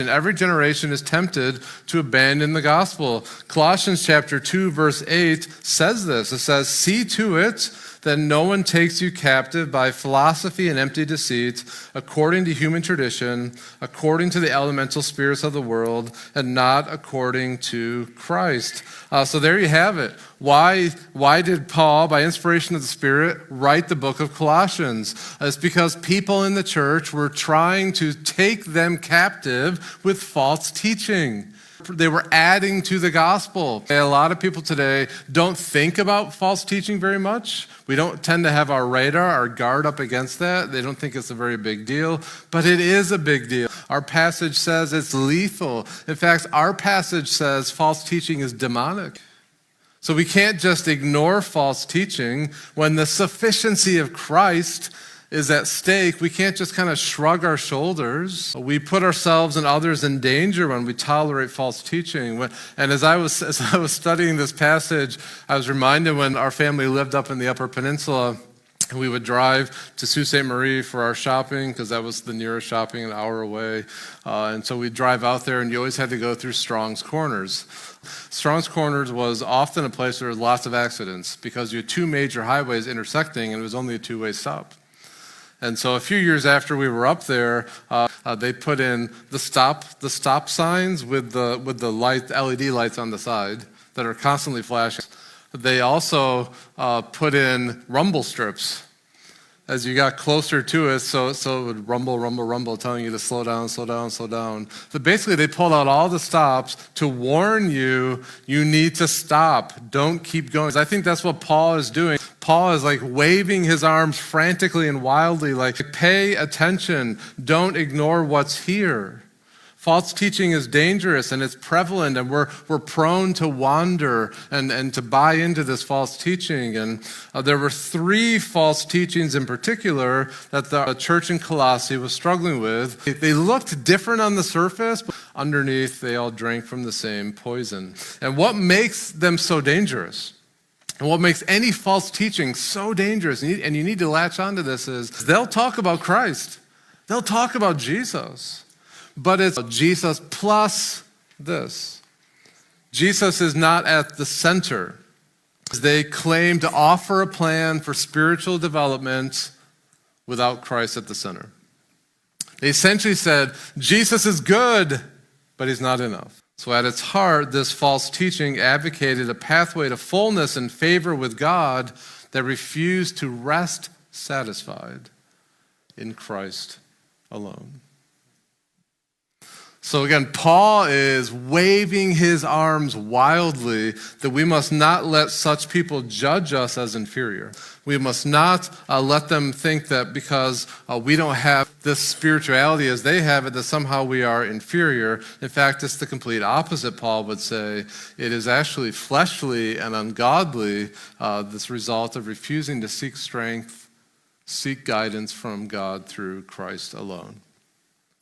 every generation is tempted to abandon the gospel. Colossians chapter 2, verse 8 says this. It says, "See to it that no one takes you captive by philosophy and empty deceit, according to human tradition, according to the elemental spirits of the world, and not according to Christ." So there you have it. Why did Paul, by inspiration of the Spirit, write the book of Colossians? It's because people in the church were trying to take them captive with false teaching. They were adding to the gospel. A lot of people today don't think about false teaching very much. We don't tend to have our radar, our guard up against that. They don't think it's a very big deal, but it is a big deal. Our passage says it's lethal. In fact, our passage says false teaching is demonic. So we can't just ignore false teaching when the sufficiency of Christ is at stake. We can't just kind of shrug our shoulders. We put ourselves and others in danger when we tolerate false teaching. And as I was studying this passage, I was reminded when our family lived up in the Upper Peninsula, we would drive to Sault Ste. Marie for our shopping because that was the nearest shopping, an hour away. And so we'd drive out there, and you always had to go through Strong's Corners. Strong's Corners was often a place where there was lots of accidents because you had two major highways intersecting, and it was only a two-way stop. And so a few years after we were up there, they put in the stop signs with the LED lights on the side that are constantly flashing. They also put in rumble strips as you got closer to it, so it would rumble, telling you to slow down. But basically, they pulled out all the stops to warn you, you need to stop. Don't keep going. I think that's what Paul is doing. Paul is like waving his arms frantically and wildly, like, pay attention. Don't ignore what's here. False teaching is dangerous and it's prevalent, and we're prone to wander and to buy into this false teaching. And there were three false teachings in particular that the church in Colossae was struggling with. They looked different on the surface, but underneath they all drank from the same poison. And what makes them so dangerous, and what makes any false teaching so dangerous, and you need to latch onto this, is they'll talk about Christ. They'll talk about Jesus. But it's Jesus plus this. Jesus is not at the center. They claim to offer a plan for spiritual development without Christ at the center. They essentially said, Jesus is good, but he's not enough. So at its heart, this false teaching advocated a pathway to fullness and favor with God that refused to rest satisfied in Christ alone. So again, Paul is waving his arms wildly that we must not let such people judge us as inferior. We must not let them think that because we don't have this spirituality as they have it, that somehow we are inferior. In fact, it's the complete opposite, Paul would say. It is actually fleshly and ungodly, this result of refusing to seek strength, seek guidance from God through Christ alone.